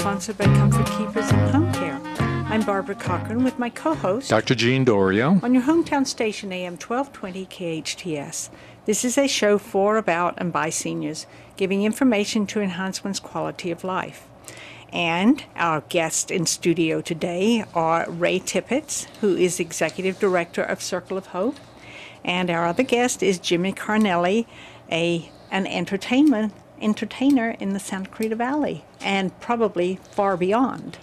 sponsored by Comfort Keepers and Home Care. I'm Barbara Cochran with my co-host, Dr. Jean Dorio, on your hometown station AM 1220 KHTS. This is a show for, about, and by seniors, giving information to enhance one's quality of life. And our guests in studio today are Ray Tippett, who is Executive Director of Circle of Hope, and our other guest is Jimmy Carnelli, an entertainer in the Santa Clarita Valley, and probably far beyond.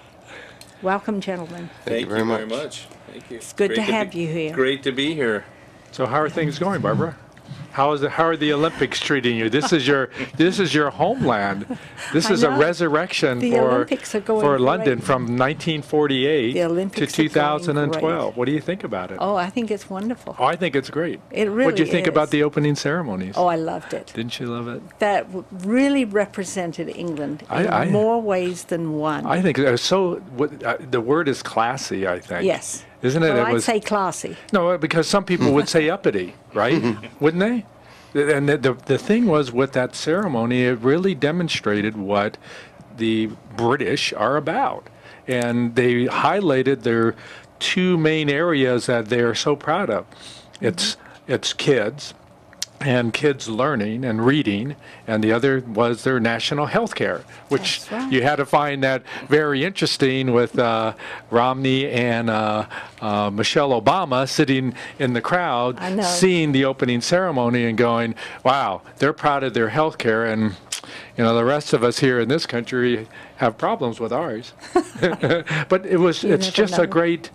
Welcome, gentlemen. Thank you very much. Thank you. It's good to have you here. Great to be here. So how are things going, Barbara? How are the Olympics treating you? This is your homeland. This is a resurrection for London from 1948 to 2012. What do you think about it? Oh, I think it's wonderful. Oh, I think it's great. It really is. What do you think about the opening ceremonies? Oh, I loved it. Didn't you love it? That really represented England in more ways than one. I think so. The word is classy, I think. Yes. Isn't it? Well, I'd say classy. No, because some people would say uppity, right? Wouldn't they? And the thing was, with that ceremony, it really demonstrated what the British are about. And they highlighted their two main areas that they are so proud of. It's kids, and kids learning and reading, and the other was their national health care, which you had to find that very interesting with Romney and Michelle Obama sitting in the crowd, seeing the opening ceremony and going, wow, they're proud of their health care, and the rest of us here in this country have problems with ours. But it was a great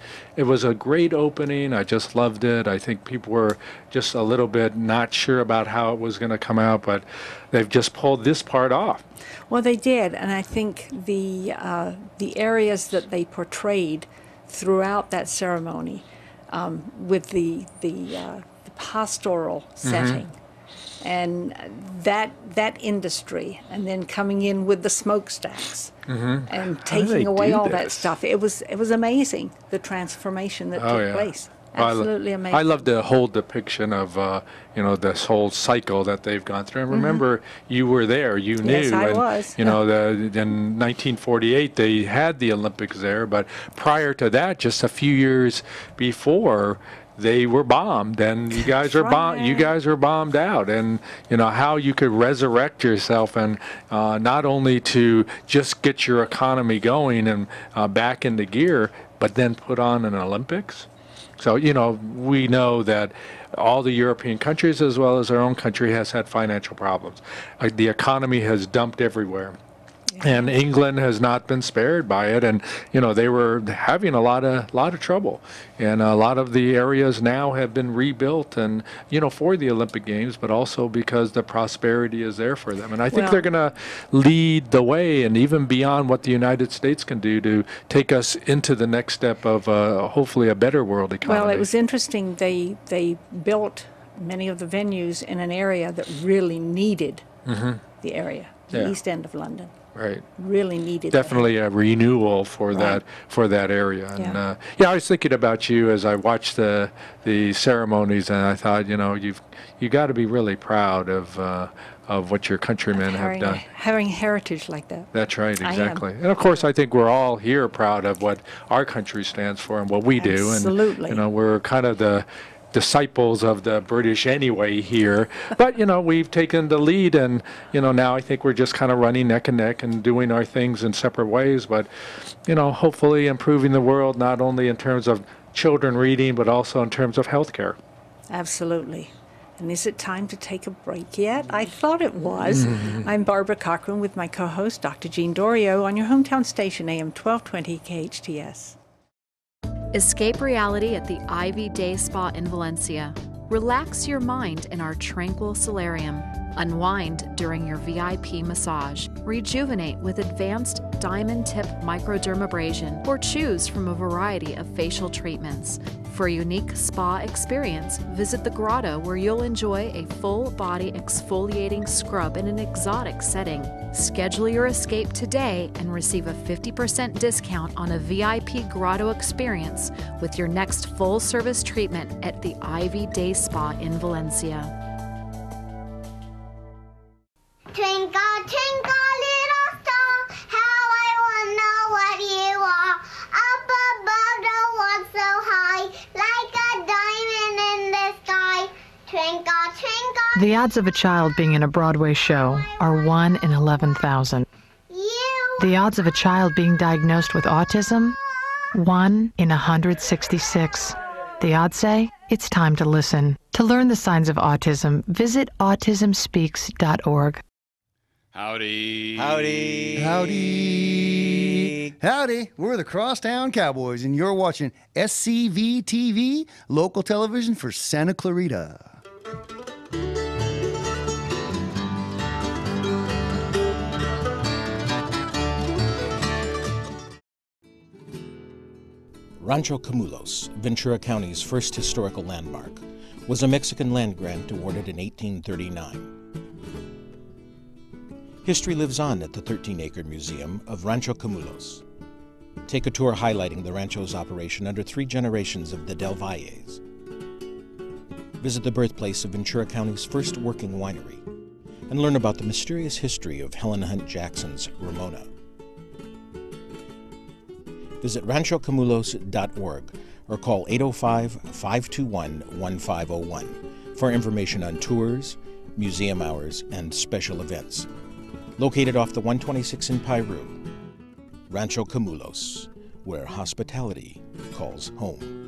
opening. I just loved it. I think people were just a little bit not sure about how it was going to come out, but they've just pulled this part off. Well, they did, and I think the areas that they portrayed throughout that ceremony, with the pastoral setting, and that industry, and then coming in with the smokestacks and taking away all that stuff. It was amazing, the transformation that took place. Absolutely amazing. I love the whole depiction of this whole cycle that they've gone through. And remember, you were there. You knew. Yes, I was. In 1948 they had the Olympics there, but prior to that, just a few years before, they were bombed, and you guys are bombed. You guys were bombed out, and how you could resurrect yourself, and not only to just get your economy going and back into gear, but then put on an Olympics. So we know that all the European countries, as well as our own country, has had financial problems. The economy has dumped everywhere. And England has not been spared by it, and they were having a lot of trouble, and a lot of the areas now have been rebuilt, and for the Olympic Games, but also because the prosperity is there for them, and I think they're going to lead the way, and even beyond what the United States can do to take us into the next step of hopefully a better world economy. Well, it was interesting. They built many of the venues in an area that really needed the area, the East End of London. Right. Really needed definitely a renewal for that area. And I was thinking about you as I watched the ceremonies, and I thought, you got to be really proud of what your countrymen have done. Having heritage like that. That's right, exactly. And of course, I think we're all here proud of what our country stands for and what we do. Absolutely. And we're kind of the disciples of the British anyway here, but we've taken the lead, and now I think we're just kind of running neck and neck and doing our things in separate ways, but hopefully improving the world, not only in terms of children reading, but also in terms of healthcare. Absolutely. And is it time to take a break yet? I thought it was. I'm Barbara Cochran with my co-host, Dr. Jean Dorio, on your hometown station, AM 1220 KHTS. Escape reality at the Ivy Day Spa in Valencia. Relax your mind in our tranquil solarium. Unwind during your VIP massage. Rejuvenate with advanced diamond tip microdermabrasion, or choose from a variety of facial treatments. For a unique spa experience, visit the grotto, where you'll enjoy a full-body exfoliating scrub in an exotic setting. Schedule your escape today and receive a 50% discount on a VIP grotto experience with your next full-service treatment at the Ivy Day Spa in Valencia. Twinkle, twinkle, little star, how I The odds of a child being in a Broadway show are 1 in 11,000. The odds of a child being diagnosed with autism? 1 in 166. The odds say it's time to listen. To learn the signs of autism, visit autismspeaks.org. Howdy. Howdy. Howdy. Howdy. We're the Crosstown Cowboys, and you're watching SCV TV, local television for Santa Clarita. Rancho Camulos, Ventura County's first historical landmark, was a Mexican land grant awarded in 1839. History lives on at the 13-acre museum of Rancho Camulos. Take a tour highlighting the rancho's operation under 3 generations of the Del Valles. Visit the birthplace of Ventura County's first working winery and learn about the mysterious history of Helen Hunt Jackson's Ramona. Visit ranchocamulos.org or call 805-521-1501 for information on tours, museum hours, and special events. Located off the 126 in Piru, Rancho Camulos, where hospitality calls home.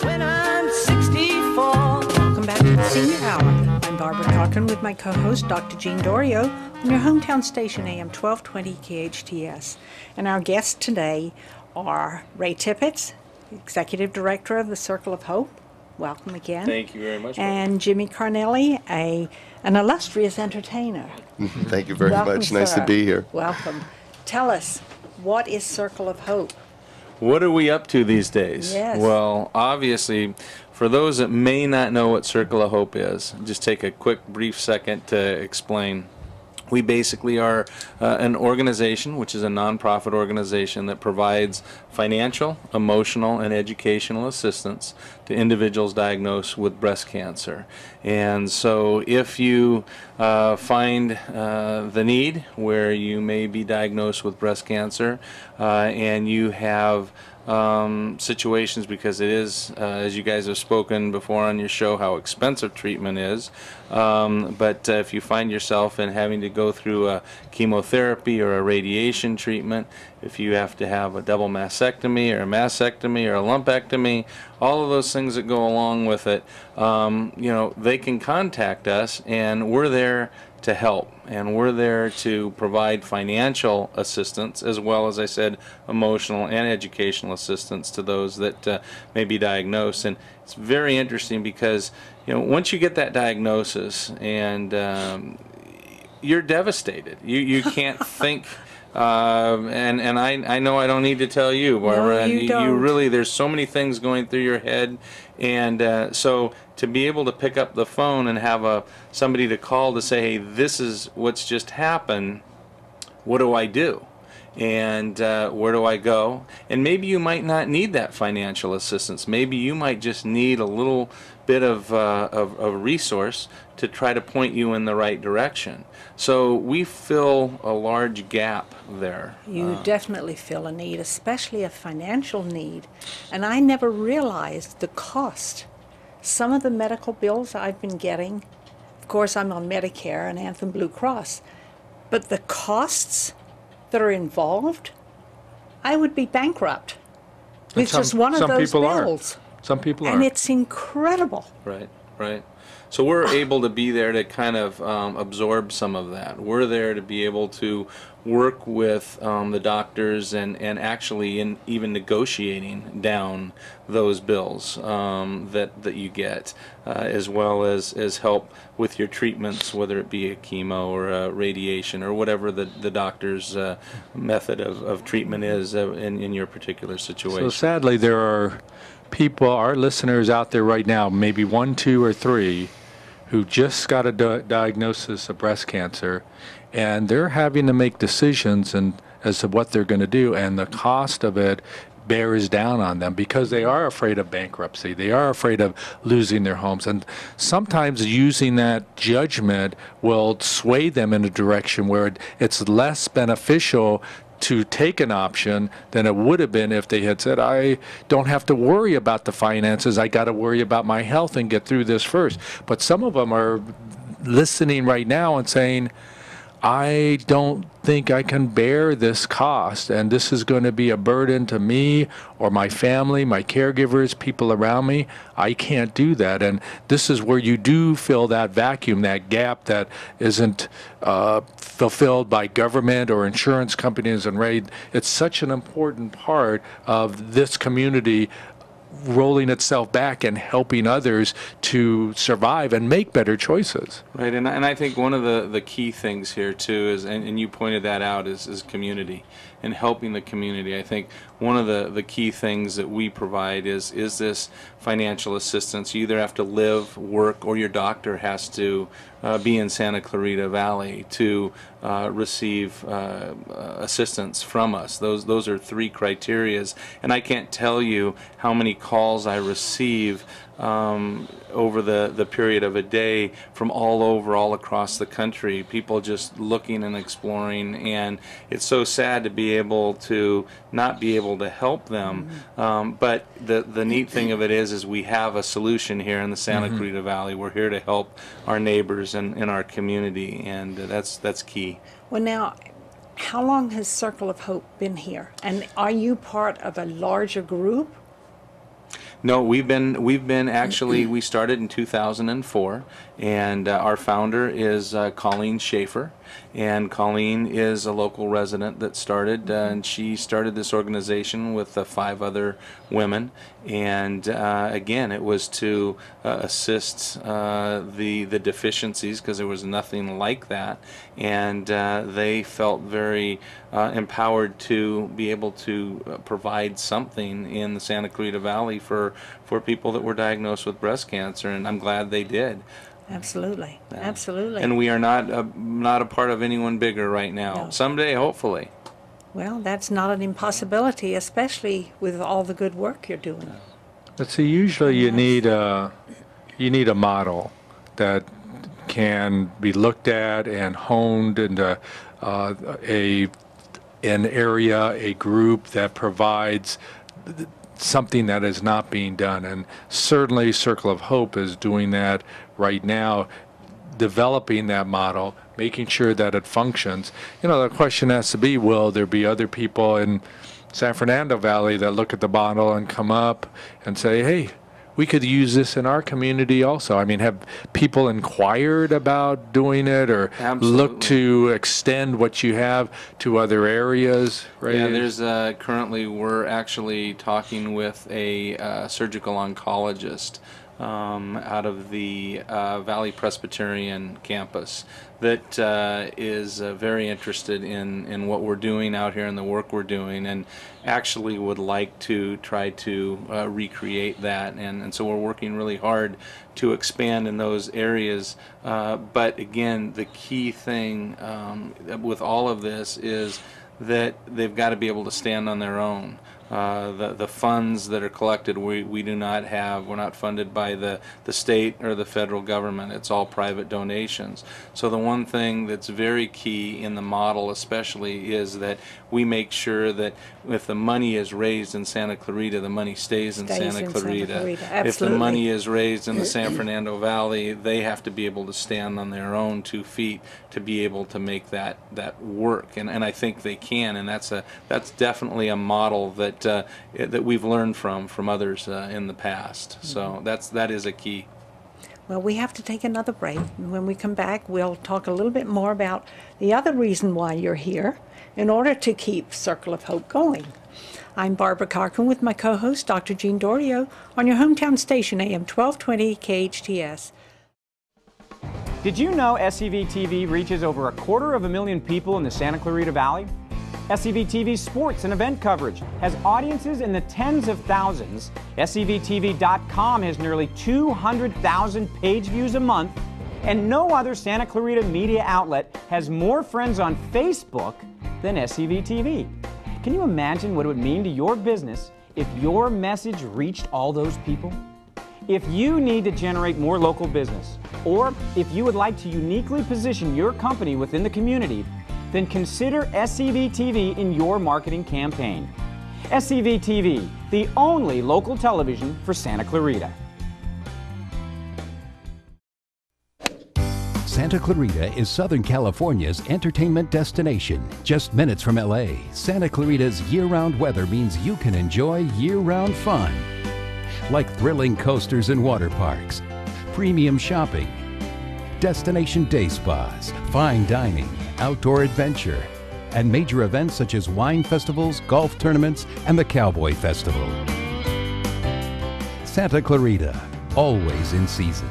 When I'm 64. Welcome back to the Senior Hour. I'm Barbara Cochran with my co-host, Dr. Jean Dorio, on your hometown station, AM 1220 KHTS. And our guests today are Ray Tippett, Executive Director of the Circle of Hope. Welcome again. Thank you very much. And Jimmy Carnelli, an illustrious entertainer. Thank you very Welcome, much. Nice sir. to be here. Welcome. Tell us, what is Circle of Hope? What are we up to these days? Yes. Well, obviously, for those that may not know what Circle of Hope is, just take a quick, brief second to explain. We basically are an organization, which is a nonprofit organization that provides financial, emotional, and educational assistance to individuals diagnosed with breast cancer. And so if you find the need where you may be diagnosed with breast cancer and you have situations, because it is, as you guys have spoken before on your show, how expensive treatment is. But if you find yourself in having to go through a chemotherapy or a radiation treatment, if you have to have a double mastectomy or a mastectomy or a lumpectomy, all of those things that go along with it, they can contact us, and we're there to help, and we're there to provide financial assistance as well as, I said, emotional and educational assistance to those that may be diagnosed. And it's very interesting because once you get that diagnosis and you're devastated, you can't think. And I know I don't need to tell you, Barbara. No, you don't. You really, there's so many things going through your head, and so to be able to pick up the phone and have somebody to call to say, hey, this is what's just happened, what do I do? And where do I go? And maybe you might not need that financial assistance. Maybe you might just need a little bit of a resource to try to point you in the right direction. So we fill a large gap there. You definitely feel a need, especially a financial need. And I never realized the cost. Some of the medical bills I've been getting, of course I'm on Medicare and Anthem Blue Cross, but the costs that are involved, I would be bankrupt with just one of those bills. Some people are. And it's incredible. Right, right. So we're able to be there to kind of absorb some of that. We're there to be able to work with the doctors and actually even negotiating down those bills that you get, as well as help with your treatments, whether it be a chemo or a radiation or whatever the doctor's method of treatment is in your particular situation. So sadly, there are people, our listeners out there right now, maybe 1, 2, or 3, who just got a diagnosis of breast cancer, and they're having to make decisions as to what they're going to do, and the cost of it bears down on them because they are afraid of bankruptcy. They are afraid of losing their homes, and sometimes using that judgment will sway them in a direction where it's less beneficial to take an option than it would have been if they had said, I don't have to worry about the finances, I got to worry about my health and get through this first. But some of them are listening right now and saying, I don't think I can bear this cost, and this is going to be a burden to me or my family, my caregivers, people around me. I can't do that. And this is where you do fill that vacuum, that gap that isn't fulfilled by government or insurance companies. And it's such an important part of this community rolling itself back and helping others to survive and make better choices. Right, and I think one of the key things here too is, and you pointed that out, is community and helping the community. I think one of the key things that we provide is this financial assistance. You either have to live, work, or your doctor has to be in Santa Clarita Valley to receive assistance from us. Those are three criterias, and I can't tell you how many calls I receive over the period of a day from all across the country, people just looking and exploring, and it's so sad to be able to not be able to help them. But the neat thing of it is we have a solution here in the Santa Clarita Valley. We're here to help our neighbors and in our community, and that's key. Well, now, how long has Circle of Hope been here? And are you part of a larger group? No, we've been actually, we started in 2004, and our founder is Colleen Schaefer, and Colleen is a local resident that started, and she started this organization with 5 other women, and again, it was to assist the deficiencies, because there was nothing like that, and they felt very empowered to be able to provide something in the Santa Clarita Valley for people that were diagnosed with breast cancer, and I'm glad they did. Absolutely, absolutely. And we are not a part of anyone bigger right now. No. Someday, hopefully. Well, that's not an impossibility, especially with all the good work you're doing. But see, usually you need a model that can be looked at and honed into an area, a group that provides something that is not being done. And certainly Circle of Hope is doing that right now, developing that model, making sure that it functions. You know, the question has to be, will there be other people in San Fernando Valley that look at the model and come up and say, hey, we could use this in our community also? I mean, have people inquired about doing it, or look to extend what you have to other areas? Right? Yeah, there's currently we're actually talking with a surgical oncologist out of the Valley Presbyterian campus that is very interested in what we're doing out here and the work we're doing, and actually would like to try to recreate that, and so we're working really hard to expand in those areas. But again, the key thing with all of this is that they've got to be able to stand on their own. The funds that are collected, we do not have, we're not funded by the state or the federal government. It's all private donations. So the one thing that's very key in the model especially is that we make sure that if the money is raised in Santa Clarita, the money stays in Santa Clarita. If the money is raised in the San Fernando Valley, they have to be able to stand on their own 2 feet to be able to make that work. And I think they can, and that's definitely a model that we've learned from others in the past. So that is a key. Well, we have to take another break. And when we come back, we'll talk a little bit more about the other reason why you're here, in order to keep Circle of Hope going. I'm Barbara Carkin with my co-host, Dr. Jean Dorio, on your hometown station, AM 1220 KHTS. Did you know SCV-TV reaches over 250,000 people in the Santa Clarita Valley? SCV-TV's sports and event coverage has audiences in the tens of thousands. SCVTV.com has nearly 200,000 page views a month, and no other Santa Clarita media outlet has more friends on Facebook than SCV-TV. Can you imagine what it would mean to your business if your message reached all those people? If you need to generate more local business, or if you would like to uniquely position your company within the community, then consider SCV TV in your marketing campaign. SCV TV, the only local television for Santa Clarita. Santa Clarita is Southern California's entertainment destination. Just minutes from LA, Santa Clarita's year-round weather means you can enjoy year-round fun. Like thrilling coasters and water parks, premium shopping, destination day spas, fine dining, outdoor adventure, and major events such as wine festivals, golf tournaments, and the Cowboy Festival. Santa Clarita, always in season.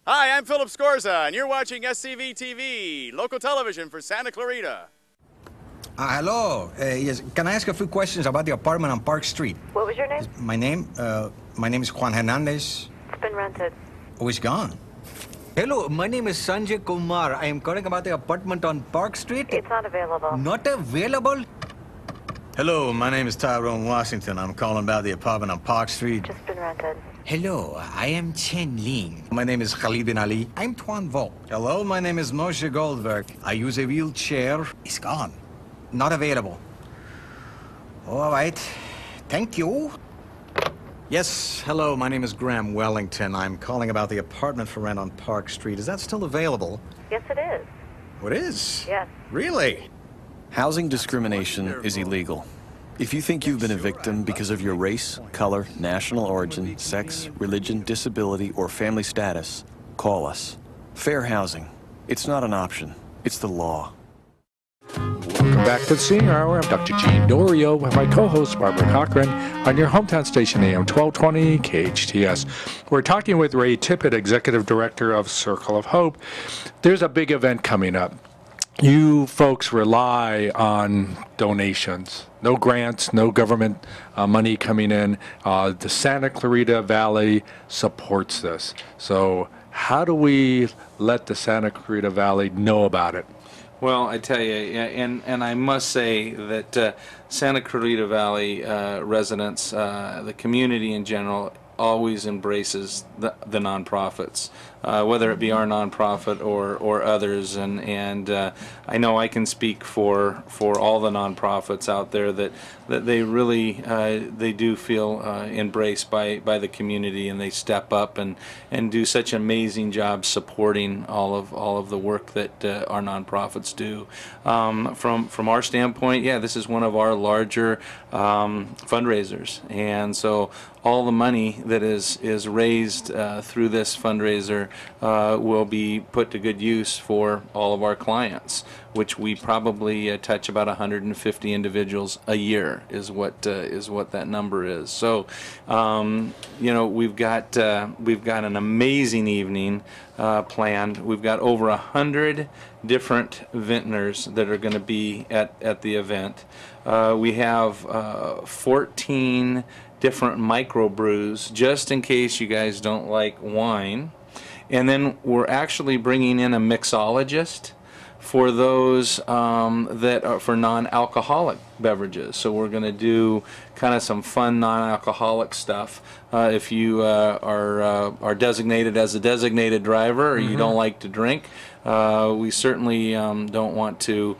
Hi, I'm Philip Scorza, and you're watching SCV TV, local television for Santa Clarita. Hello. Yes, can I ask a few questions about the apartment on Park Street? What was your name? My name is Juan Hernandez. It's been rented. Oh, it's gone. Hello, my name is Sanjay Kumar. I am calling about the apartment on Park Street. It's not available. Not available? Hello, my name is Tyrone Washington. I'm calling about the apartment on Park Street. Just been rented. Hello, I am Chen Ling. My name is Khalid bin Ali. I'm Tuan Vo. Hello, my name is Moshe Goldberg. I use a wheelchair. It's gone. Not available. All right. Thank you. Yes, hello, my name is Graham Wellington. I'm calling about the apartment for rent on Park Street. Is that still available? Yes, it is. Oh, it is? Yes. Really? Housing discrimination is illegal. If you think you've been a victim because of your race, color, national origin, sex, religion, disability, or family status, call us. Fair housing. It's not an option. It's the law. Welcome back to the Senior Hour. I'm Dr. Gene Dorio with my co-host Barbara Cochran on your hometown station AM 1220 KHTS. We're talking with Ray Tippett, Executive Director of Circle of Hope. There's a big event coming up. You folks rely on donations. No grants, no government money coming in. The Santa Clarita Valley supports this. So how do we let the Santa Clarita Valley know about it? Well, I tell you, and I must say that Santa Clarita Valley residents, the community in general, always embraces the nonprofits, whether it be our nonprofit or others, and I know I can speak for all the nonprofits out there that they really they do feel embraced by the community, and they step up and do such an amazing job supporting all of the work that our nonprofits do. From our standpoint, yeah, this is one of our larger fundraisers, and so all the money that is raised through this fundraiser will be put to good use for all of our clients, which we probably touch about 150 individuals a year is what that number is. So you know, we've got an amazing evening planned. We've got over 100 different vintners that are going to be at the event. We have 14 different microbrews, just in case you guys don't like wine. And then we're actually bringing in a mixologist for those that are for non-alcoholic beverages. So we're going to do kind of some fun non-alcoholic stuff. If you are designated as a designated driver, or you don't like to drink, we certainly don't want to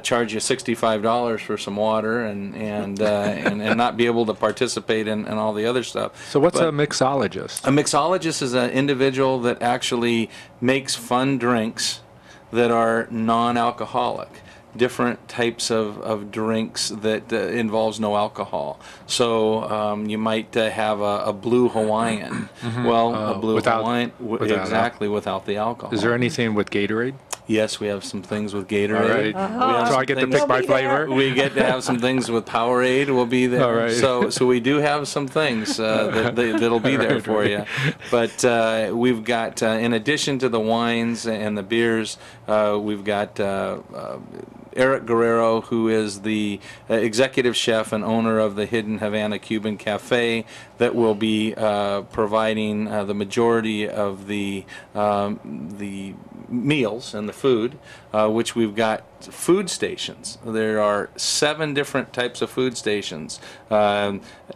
charge you $65 for some water and not be able to participate in all the other stuff. So what's a mixologist? A mixologist is an individual that actually makes fun drinks that are non-alcoholic, different types of drinks that involves no alcohol. So you might have a blue Hawaiian. Well, a blue Hawaiian, exactly, without the alcohol. Is there anything with Gatorade? Yes, we have some things with Gatorade. All right. So I get to pick my flavor? We get to have some things with Powerade. We'll be there. All right. So we do have some things that'll be there for you. But we've got, in addition to the wines and the beers, we've got Eric Guerrero, who is the executive chef and owner of the Hidden Havana Cuban Cafe, that will be providing the majority of the meals and the food, which we've got food stations. There are 7 different types of food stations.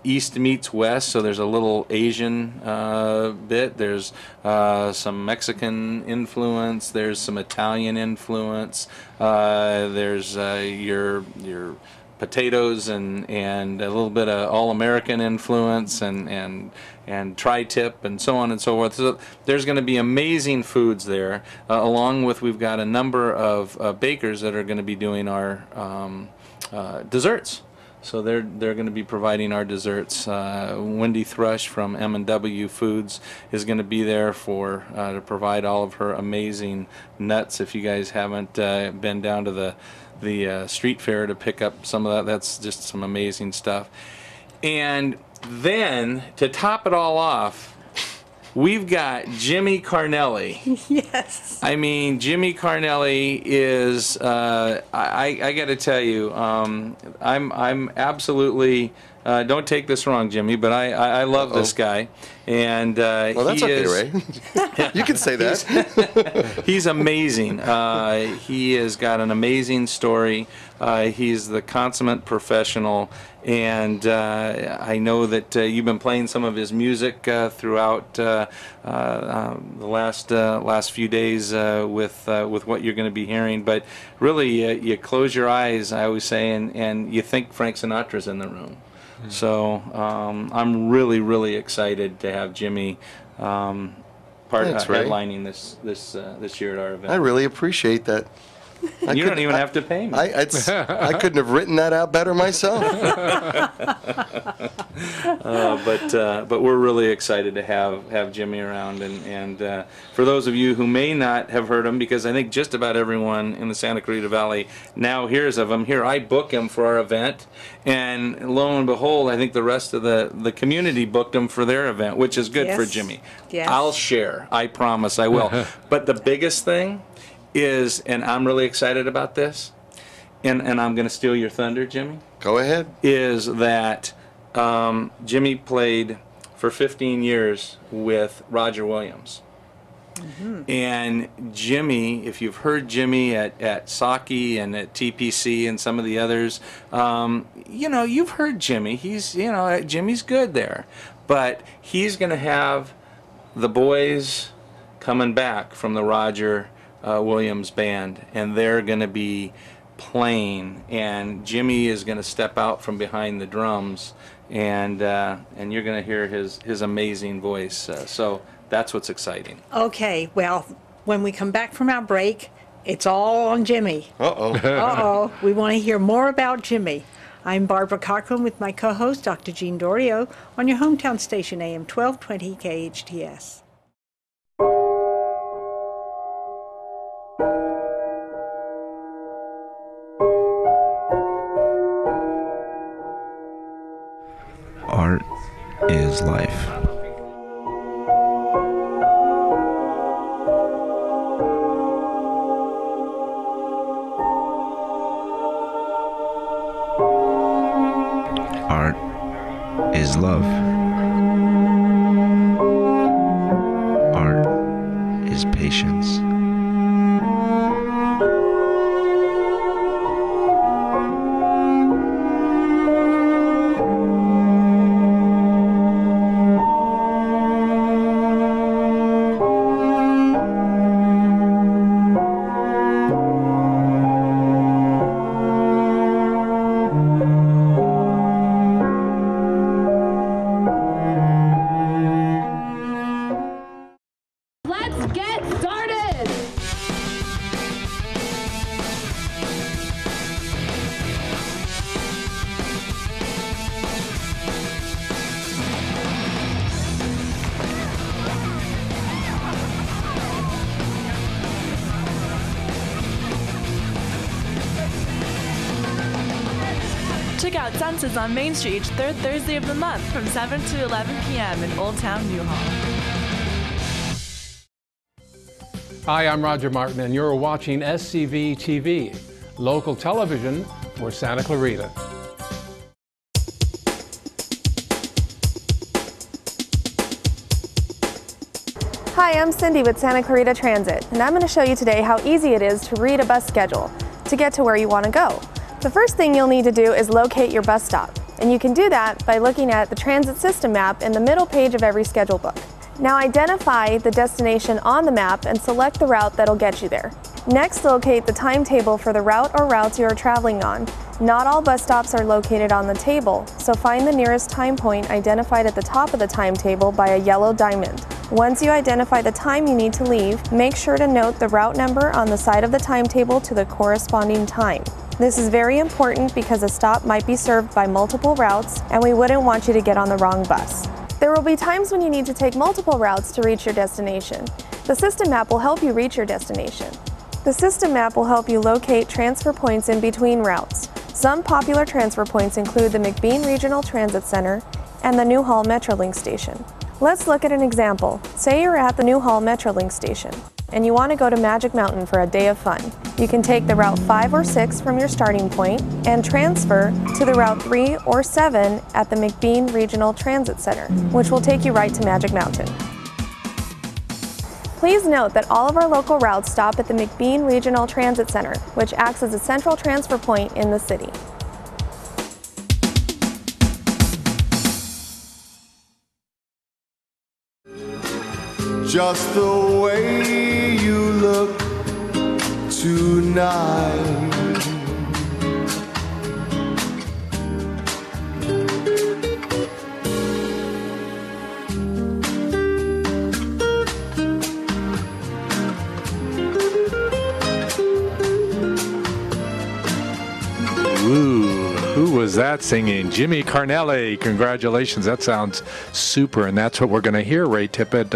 East meets West, so there's a little Asian bit. There's some Mexican influence. There's some Italian influence. There's your potatoes and a little bit of all-American influence and tri-tip and so on and so forth. So there's going to be amazing foods there, along with we've got a number of bakers that are going to be doing our desserts. So they're going to be providing our desserts. Wendy Thrush from M&W Foods is going to be there for to provide all of her amazing nuts. If you guys haven't been down to the street fair to pick up some of that, that's just some amazing stuff. And then to top it all off, we've got Jimmy Carnelli. Yes. I mean, Jimmy Carnelli is, I got to tell you, I'm absolutely, don't take this wrong, Jimmy, but I love this guy. And well, that's okay, Ray. You can say that. He's amazing. He has got an amazing story. He's the consummate professional, and I know that you've been playing some of his music throughout the last few days with what you're going to be hearing. But really, you close your eyes, I always say, and you think Frank Sinatra's in the room. So I'm really, really excited to have Jimmy headlining this year at our event. I really appreciate that. You don't even have to pay me. I couldn't have written that out better myself. But we're really excited to have Jimmy around, and for those of you who may not have heard him, because I think just about everyone in the Santa Clarita Valley now hears of him. Here, I book him for our event, and lo and behold, I think the rest of the community booked him for their event, which is good for Jimmy. Yes. I'll share. I promise I will. But the biggest thing is, and I'm really excited about this, and I'm going to steal your thunder, Jimmy. Go ahead. Is that Jimmy played for 15 years with Roger Williams. And Jimmy, if you've heard Jimmy at Saki and at TPC and some of the others, you know, you've heard Jimmy. He's, you know, Jimmy's good there. But he's going to have the boys coming back from the Roger Williams band, and they're going to be playing, and Jimmy is going to step out from behind the drums, and you're going to hear his amazing voice. So that's what's exciting. Okay, well, when we come back from our break, it's all on Jimmy. Uh-oh. Uh-oh. We want to hear more about Jimmy. I'm Barbara Cochran with my co-host, Dr. Jean Dorio, on your hometown station, AM 1220 KHTS. Art is life. Art is love. Art is patience. Let's get started! Check out Senses on Main Street each third Thursday of the month from 7 to 11 p.m. in Old Town Newhall. Hi, I'm Roger Martin, and you're watching SCV TV, local television for Santa Clarita. Hi, I'm Cindy with Santa Clarita Transit, and I'm going to show you today how easy it is to read a bus schedule to get to where you want to go. The first thing you'll need to do is locate your bus stop, and you can do that by looking at the transit system map in the middle page of every schedule book. Now identify the destination on the map and select the route that'll get you there. Next, locate the timetable for the route or routes you are traveling on. Not all bus stops are located on the table, so find the nearest time point identified at the top of the timetable by a yellow diamond. Once you identify the time you need to leave, make sure to note the route number on the side of the timetable to the corresponding time. This is very important because a stop might be served by multiple routes, and we wouldn't want you to get on the wrong bus. There will be times when you need to take multiple routes to reach your destination. The system map will help you reach your destination. The system map will help you locate transfer points in between routes. Some popular transfer points include the McBean Regional Transit Center and the Newhall Metrolink Station. Let's look at an example. Say you're at the Newhall Metrolink Station and you want to go to Magic Mountain for a day of fun. You can take the route 5 or 6 from your starting point and transfer to the route 3 or 7 at the McBean Regional Transit Center, which will take you right to Magic Mountain. Please note that all of our local routes stop at the McBean Regional Transit Center, which acts as a central transfer point in the city. Just the way you look tonight, Ooh, who was that singing? Jimmy Carnelli. Congratulations. That sounds super. And that's what we're going to hear, Ray Tippett,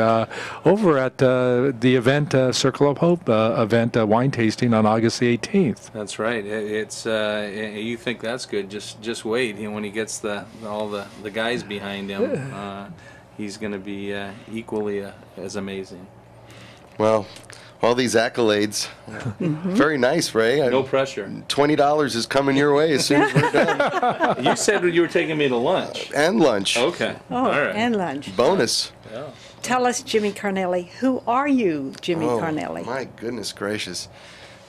over at the event, Circle of Hope event, wine tasting on August the 18th. That's right. It's you think that's good? Just wait. When he gets all the guys behind him, he's going to be equally as amazing. Well, all these accolades. Very nice, Ray. No pressure. $20 is coming your way as soon as we're done. You said you were taking me to lunch. And lunch. Okay. Oh, All right. and lunch. Bonus. Yeah. Tell us, Jimmy Carnelli, who are you, Jimmy Carnelli? My goodness gracious.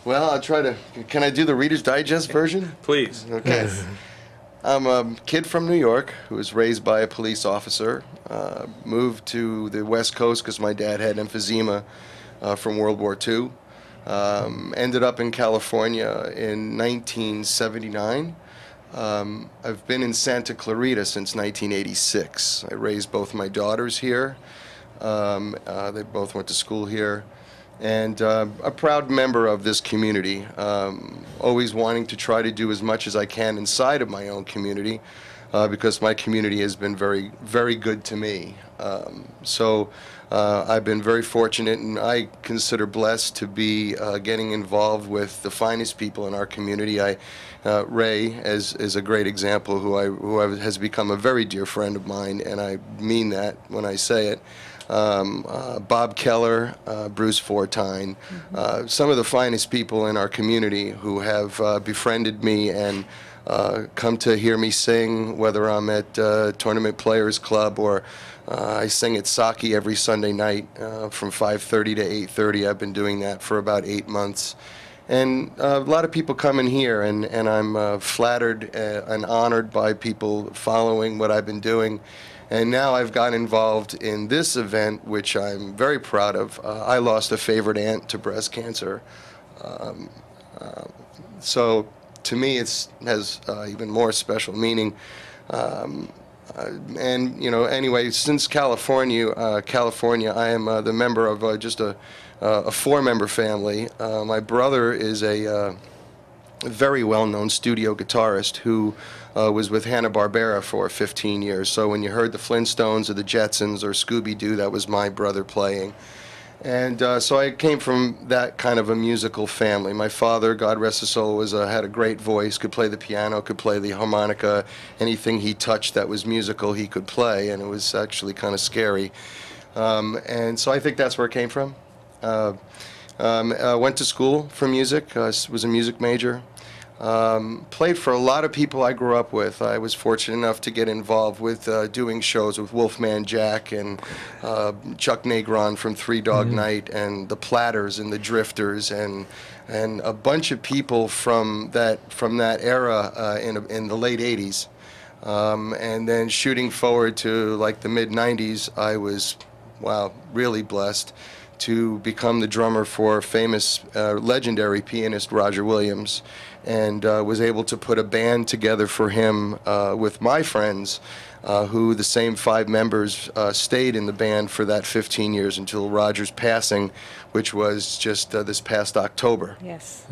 Well, I'll try to. Can I do the Reader's Digest version? Please. Okay. I'm a kid from New York who was raised by a police officer. Moved to the West Coast because my dad had emphysema from World War II. Ended up in California in 1979. I've been in Santa Clarita since 1986. I raised both my daughters here. They both went to school here. And a proud member of this community, always wanting to try to do as much as I can inside of my own community, because my community has been very, very good to me. So I've been very fortunate, and I consider blessed to be getting involved with the finest people in our community. Ray is a great example, who has become a very dear friend of mine, and I mean that when I say it. Bob Keller, Bruce Fortine, some of the finest people in our community who have befriended me and come to hear me sing, whether I'm at Tournament Players Club or I sing at Saki every Sunday night from 5:30 to 8:30. I've been doing that for about 8 months. And a lot of people come in here, and I'm flattered and honored by people following what I've been doing. And now I've got involved in this event, which I'm very proud of. I lost a favorite aunt to breast cancer. So to me, it has even more special meaning. And, you know, anyway, since California, I am the member of just a 4-member family. My brother is a very well-known studio guitarist who was with Hanna-Barbera for 15 years. So when you heard the Flintstones or the Jetsons or Scooby-Doo, that was my brother playing. And so I came from that kind of a musical family. My father, God rest his soul, had a great voice, could play the piano, could play the harmonica. Anything he touched that was musical, he could play, and it was actually kind of scary. And so I think that's where it came from. Went to school for music, was a music major. Played for a lot of people I grew up with. I was fortunate enough to get involved with doing shows with Wolfman Jack and Chuck Negron from Three Dog Night and the Platters and the Drifters and a bunch of people from that era in the late 80s. And then shooting forward to like the mid 90s, I was, wow, really blessed to become the drummer for famous, legendary pianist Roger Williams, and was able to put a band together for him with my friends, who the same 5 members stayed in the band for that 15 years until Roger's passing, which was just this past October. Yes.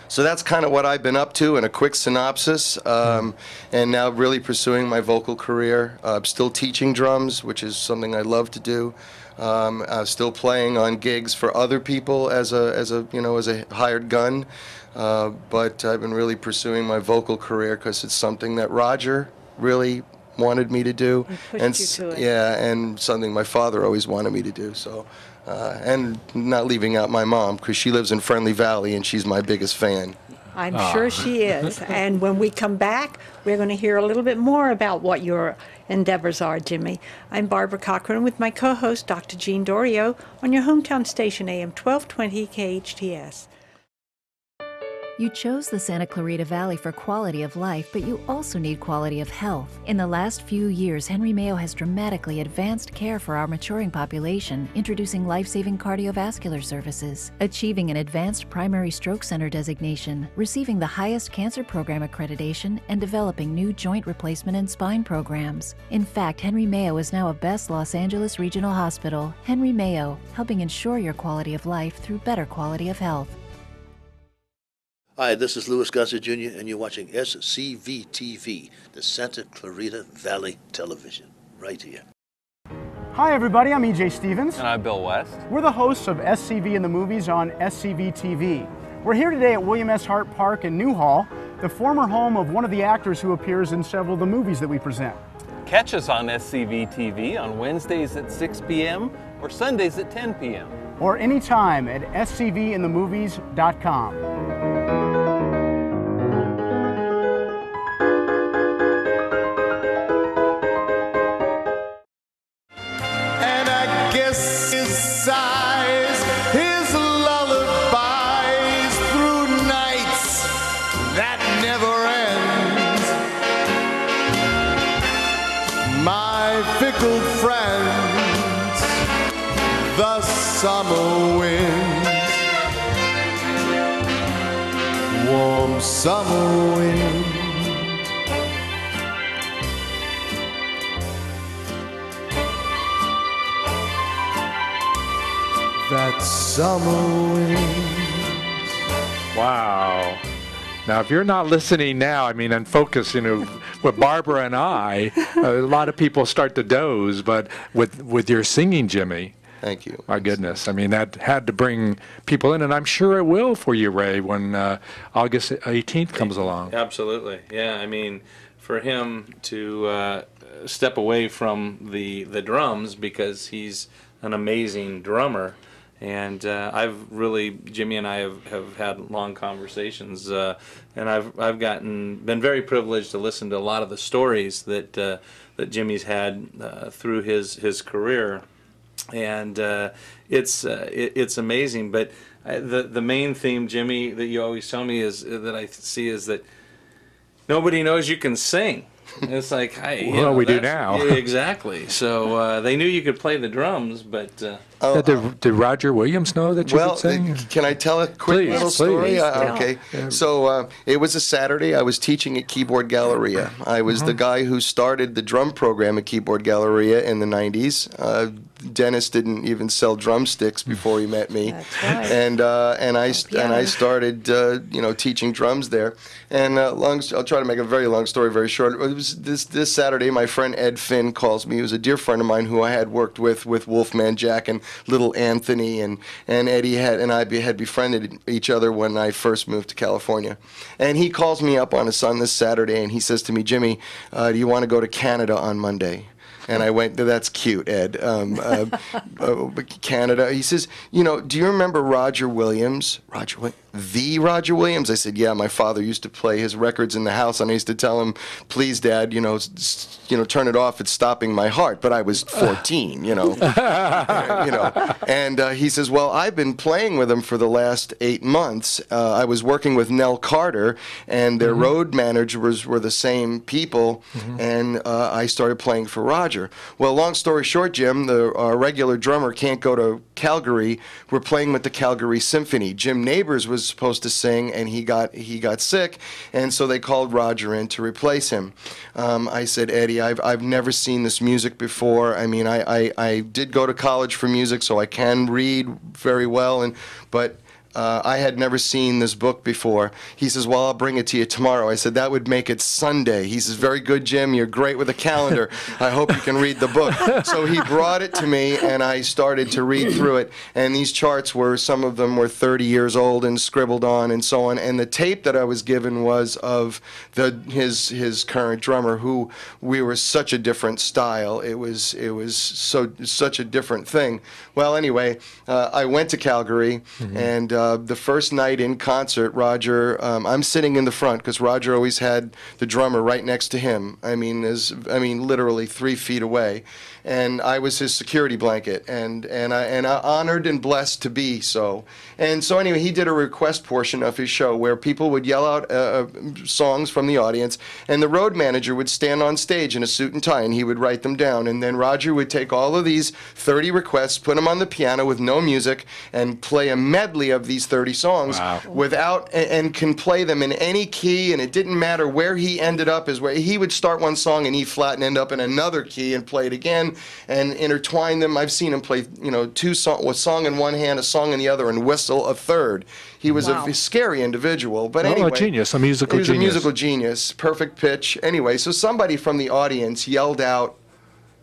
So that's kind of what I've been up to in a quick synopsis, and now really pursuing my vocal career. Still teaching drums, which is something I love to do. Still playing on gigs for other people as a hired gun. But I've been really pursuing my vocal career because it's something that Roger really wanted me to do, and pushed you to it. Yeah, and something my father always wanted me to do. So, and not leaving out my mom because she lives in Friendly Valley and she's my biggest fan. I'm sure she is. And when we come back, we're going to hear a little bit more about what your endeavors are, Jimmy. I'm Barbara Cochran with my co-host, Dr. Jean Dorio, on your hometown station, AM 1220 KHTS. You chose the Santa Clarita Valley for quality of life, but you also need quality of health. In the last few years, Henry Mayo has dramatically advanced care for our maturing population, introducing life-saving cardiovascular services, achieving an advanced primary stroke center designation, receiving the highest cancer program accreditation, and developing new joint replacement and spine programs. In fact, Henry Mayo is now a Best Los Angeles Regional Hospital. Henry Mayo, helping ensure your quality of life through better quality of health. Hi, this is Louis Gossett Jr., and you're watching SCV-TV, the Santa Clarita Valley Television, right here. Hi, everybody. I'm EJ Stevens. And I'm Bill West. We're the hosts of SCV in the Movies on SCV-TV. We're here today at William S. Hart Park in Newhall, the former home of one of the actors who appears in several of the movies that we present. Catch us on SCV-TV on Wednesdays at 6 p.m. or Sundays at 10 p.m. Or anytime at scvinthemovies.com. Summer wind, warm summer wind. That summer wind. Wow. Now, if you're not listening now, I mean, and focusing with Barbara and I, a lot of people start to doze, but with your singing, Jimmy. Thank you. My goodness. I mean, that had to bring people in, and I'm sure it will for you, Ray, when August 18th comes along. Absolutely. Yeah, I mean, for him to step away from the drums because he's an amazing drummer. And Jimmy and I have had long conversations, and I've been very privileged to listen to a lot of the stories that Jimmy's had through his career. And it's amazing, but the main theme, Jimmy, that you always tell me is that nobody knows you can sing. And it's like, hey, well, we do now. Yeah, exactly. So they knew you could play the drums, but did Roger Williams know that you could sing? Can I tell a quick little story? Please. Okay. Yeah. So it was a Saturday. I was teaching at Keyboard Galleria. I was the guy who started the drum program at Keyboard Galleria in the 90s. Dennis didn't even sell drumsticks before he met me. That's right. And I started teaching drums there. And I'll try to make a very long story very short. It was this Saturday. My friend Ed Finn calls me. He was a dear friend of mine who I had worked with Wolfman Jack and Little Anthony, and Eddie and I had befriended each other when I first moved to California. And he calls me up on this Saturday, and he says to me, Jimmy, do you want to go to Canada on Monday? And I went, that's cute, Ed. Canada. He says, you know, do you remember Roger Williams? The Roger Williams? I said, yeah, my father used to play his records in the house, and I used to tell him, please, Dad, you know, turn it off. It's stopping my heart. But I was 14, you know. And he says, well, I've been playing with him for the last 8 months. I was working with Nell Carter, and their road managers were the same people, and I started playing for Roger. Well, long story short, Jim, our regular drummer can't go to Calgary. We're playing with the Calgary Symphony. Jim Neighbors was supposed to sing, and he got sick, and so they called Roger in to replace him. I said, Eddie, I've never seen this music before. I mean, I did go to college for music, so I can read very well, but I had never seen this book before. He says, well, I'll bring it to you tomorrow. I said, that would make it Sunday. He says, very good, Jim. You're great with a calendar. I hope you can read the book. So he brought it to me, and I started to read through it. And these charts some of them were 30 years old and scribbled on and so on. And the tape that I was given was of his current drummer, who we were such a different style. It was such a different thing. Well, anyway, I went to Calgary, and the first night in concert, Roger, I'm sitting in the front because Roger always had the drummer right next to him. I mean, literally 3 feet away, and I was his security blanket, and I honored and blessed to be so. And so anyway, he did a request portion of his show where people would yell out songs from the audience, and the road manager would stand on stage in a suit and tie, and he would write them down, and then Roger would take all of these 30 requests, put them on the piano with no music, and play a medley of these 30 songs without, and can play them in any key, and it didn't matter where he ended up. Is where he would start one song in E flat and end up in another key and play it again and intertwine them. I've seen him play, you know, a song in one hand, a song in the other, and whistle a third. He was a scary individual, but anyway, a genius, a musical genius. He was a musical genius, perfect pitch. Anyway, so somebody from the audience yelled out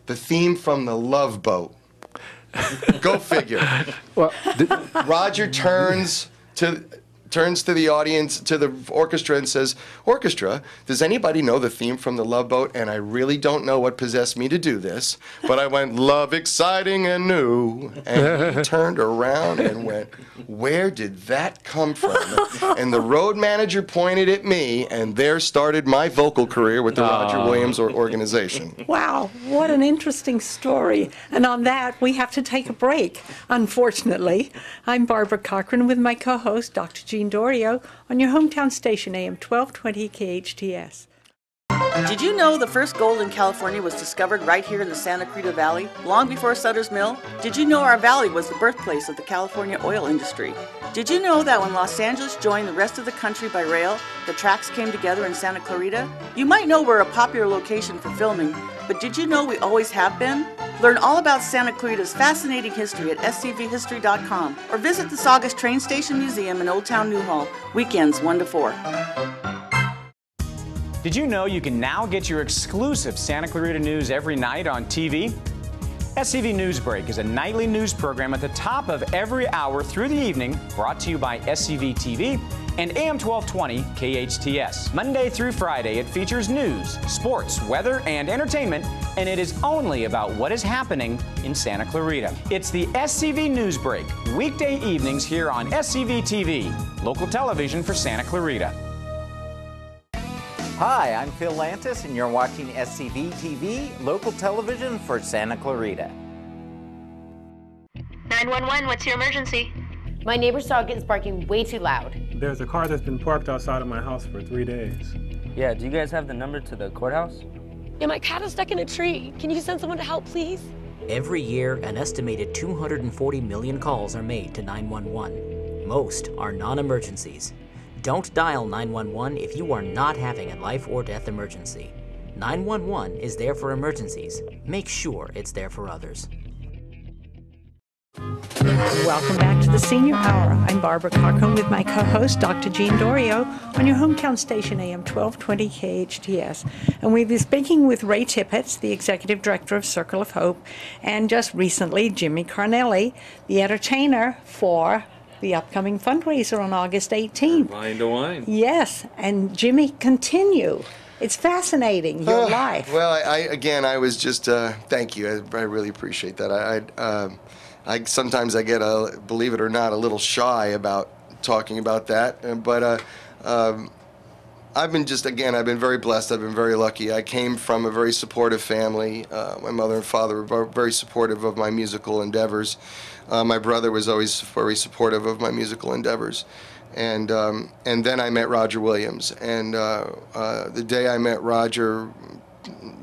the theme from The Love Boat. Go figure. Well, Roger turns to the audience, to the orchestra, and says, "Orchestra, does anybody know the theme from The Love Boat?" And I really don't know what possessed me to do this, but I went, "Love, exciting and new." And he turned around and went, "Where did that come from?" And the road manager pointed at me, and there started my vocal career with the Roger Williams organization. Wow, what an interesting story. And on that, we have to take a break, unfortunately. I'm Barbara Cochran with my co-host, Dr. Jean Dorio, on your hometown station, AM 1220 KHTS. Did you know the first gold in California was discovered right here in the Santa Clarita Valley, long before Sutter's Mill? Did you know our valley was the birthplace of the California oil industry? Did you know that when Los Angeles joined the rest of the country by rail, the tracks came together in Santa Clarita? You might know we're a popular location for filming, but did you know we always have been? Learn all about Santa Clarita's fascinating history at scvhistory.com or visit the Saugus Train Station Museum in Old Town Newhall, weekends 1 to 4. Did you know you can now get your exclusive Santa Clarita news every night on TV? SCV News Break is a nightly news program at the top of every hour through the evening, brought to you by SCV TV and AM 1220 KHTS. Monday through Friday, it features news, sports, weather, and entertainment, and it is only about what is happening in Santa Clarita. It's the SCV News Break, weekday evenings here on SCV TV, local television for Santa Clarita. Hi, I'm Phil Lantis, and you're watching SCV TV, local television for Santa Clarita. 911, what's your emergency? My neighbor's dog is barking way too loud. There's a car that's been parked outside of my house for 3 days. Yeah, do you guys have the number to the courthouse? Yeah, my cat is stuck in a tree. Can you send someone to help, please? Every year, an estimated 240 million calls are made to 911. Most are non-emergencies. Don't dial 911 if you are not having a life or death emergency. 911 is there for emergencies. Make sure it's there for others. Welcome back to the Senior Hour. I'm Barbara Cochran with my co-host, Dr. Jean Dorio, on your hometown station, AM 1220 KHTS. And we've been speaking with Ray Tippett, the Executive Director of Circle of Hope, and just recently, Jimmy Carnelli, the entertainer for the upcoming fundraiser on August 18th. Wine to wine. Yes, and Jimmy, continue. It's fascinating, your life. Well, I was just, thank you. I really appreciate that. I sometimes I get, believe it or not, a little shy about talking about that. But I've been very blessed. I've been very lucky. I came from a very supportive family. My mother and father were very supportive of my musical endeavors. My brother was always very supportive of my musical endeavors. And then I met Roger Williams. And the day I met Roger,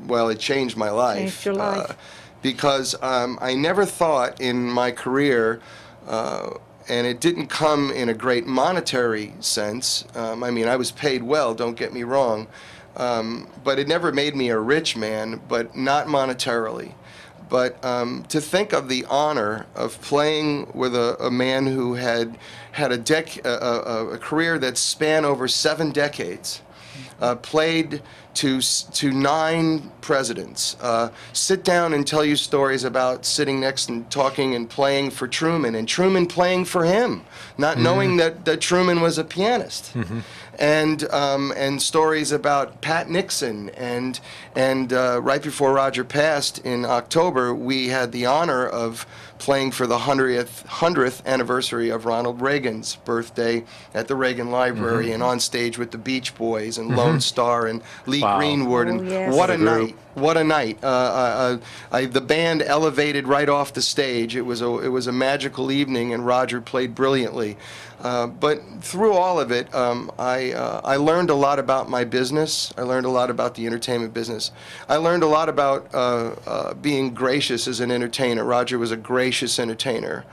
well, it changed my life. Changed your life. Because I never thought in my career, and it didn't come in a great monetary sense. I mean, I was paid well, don't get me wrong, but it never made me a rich man, but not monetarily. But to think of the honor of playing with a man who had a career that spanned over 7 decades, played to 9 presidents, sit down and tell you stories about sitting next and talking and playing for Truman, and Truman playing for him, not knowing that Truman was a pianist. And stories about Pat Nixon, and right before Roger passed in October, we had the honor of playing for the 100th anniversary of Ronald Reagan's birthday at the Reagan Library, and on stage with the Beach Boys and Lone Star and Lee Greenwood, and what a night! What a night! The band elevated right off the stage. It was a magical evening, and Roger played brilliantly. But through all of it, I learned a lot about my business. I learned a lot about the entertainment business. I learned a lot about being gracious as an entertainer. Roger was a gracious entertainer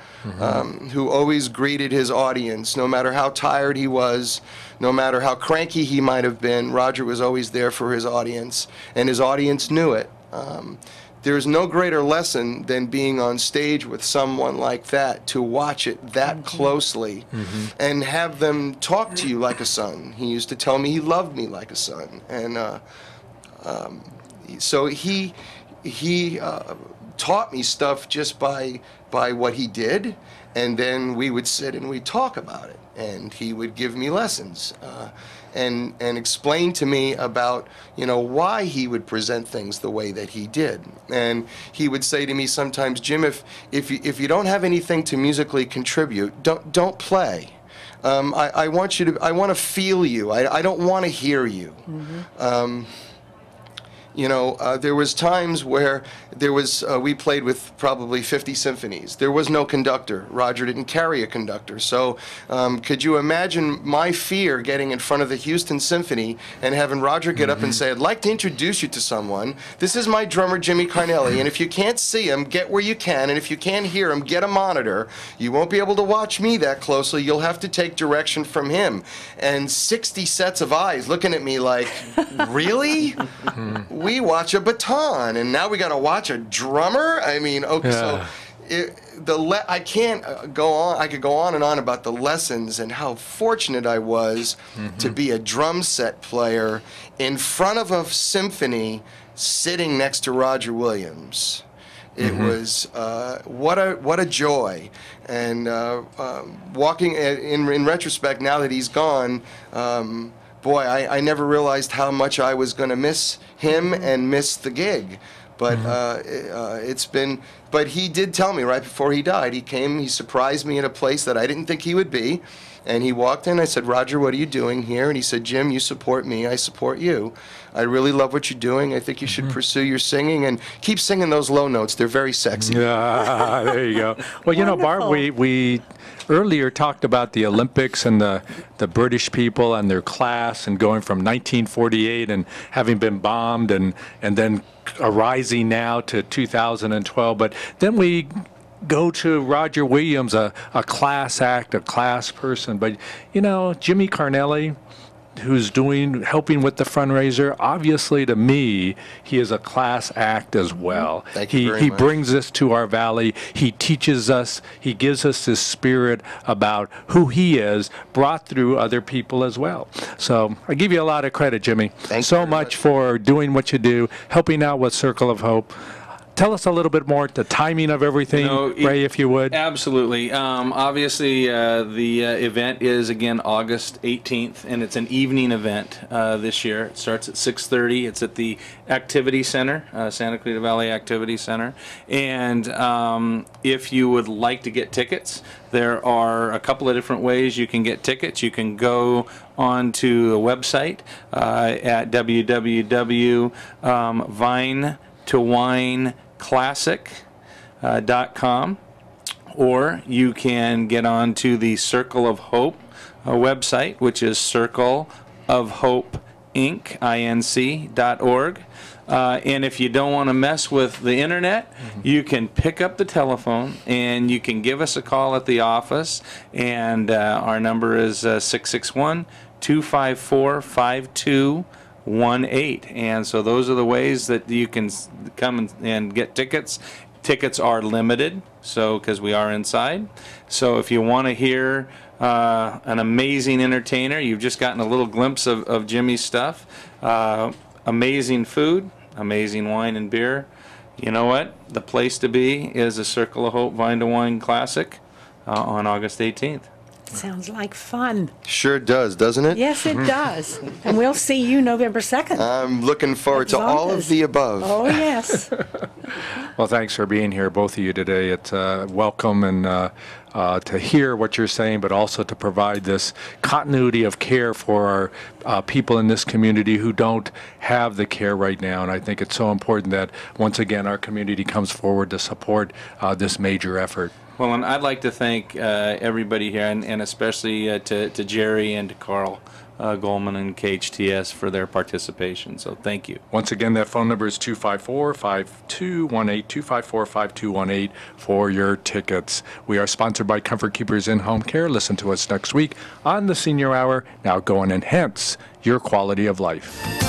who always greeted his audience, no matter how tired he was, no matter how cranky he might have been. Roger was always there for his audience, and his audience knew it. There's no greater lesson than being on stage with someone like that, to watch it that closely and have them talk to you like a son. He used to tell me he loved me like a son. And so he taught me stuff just by what he did, and then we would sit and we'd talk about it, and he would give me lessons. And explain to me about, why he would present things the way that he did. And he would say to me sometimes, Jim, if you don't have anything to musically contribute, don't play. I want to feel you. I don't want to hear you. There was times where we played with probably 50 symphonies. There was no conductor. Roger didn't carry a conductor. So could you imagine my fear getting in front of the Houston Symphony and having Roger get up and say, I'd like to introduce you to someone. This is my drummer, Jimmy Carnelli, and if you can't see him, get where you can, and if you can't hear him, get a monitor. You won't be able to watch me that closely. You'll have to take direction from him. And 60 sets of eyes looking at me like, really? We watch a baton, and now we got to watch a drummer? I mean, okay, so I can't go on. I could go on and on about the lessons and how fortunate I was to be a drum set player in front of a symphony, sitting next to Roger Williams. It was what a joy, and walking in retrospect, now that he's gone. Boy, I never realized how much I was going to miss him and miss the gig. But but he did tell me right before he died, he surprised me at a place that I didn't think he would be. And he walked in, I said, Roger, what are you doing here? And he said, Jim, you support me, I support you. I really love what you're doing. I think you should pursue your singing, and keep singing those low notes. They're very sexy. Yeah, there you go. Well, Barb, we earlier talked about the Olympics and the British people and their class, and going from 1948 and having been bombed and then arising now to 2012. But then we go to Roger Williams, a class act, a class person. But, Jimmy Carnelli, who's helping with the fundraiser, obviously to me, he is a class act as well. Thank you very much. He brings us to our valley. He teaches us. He gives us this spirit about who he is, brought through other people as well. So I give you a lot of credit, Jimmy. Thank you so much for doing what you do, helping out with Circle of Hope. tell us a little bit more, the timing of everything, Ray, if you would. Absolutely. Obviously, the event is, again, August 18th, and it's an evening event this year. It starts at 6:30. It's at the Activity Center, Santa Clarita Valley Activity Center. And if you would like to get tickets, there are a couple of different ways you can get tickets. You can go onto the website at www.vinetowineclassic.com, or you can get onto the Circle of Hope website, which is circleofhopeinc.org. And if you don't want to mess with the internet, you can pick up the telephone and you can give us a call at the office. And our number is 661-254-5218. And so those are the ways that you can come and get tickets. Tickets are limited, so because we are inside. So if you want to hear an amazing entertainer, you've just gotten a little glimpse of Jimmy's stuff. Amazing food, amazing wine and beer. You know what? The place to be is a Circle of Hope Vine to Wine Classic on August 18th. Sounds like fun. Sure does, doesn't it? Yes, it does. And we'll see you November 2nd. I'm looking forward to all of the above. Oh, yes. Well, thanks for being here, both of you today. It's welcome and to hear what you're saying, but also to provide this continuity of care for our people in this community who don't have the care right now. And I think it's so important that, once again, our community comes forward to support this major effort. Well, and I'd like to thank everybody here, and especially to Jerry and to Carl Goldman and KHTS for their participation. So thank you. Once again, that phone number is 254-5218, 254-5218 for your tickets. We are sponsored by Comfort Keepers In-Home Care. Listen to us next week on the Senior Hour. Now go and enhance your quality of life.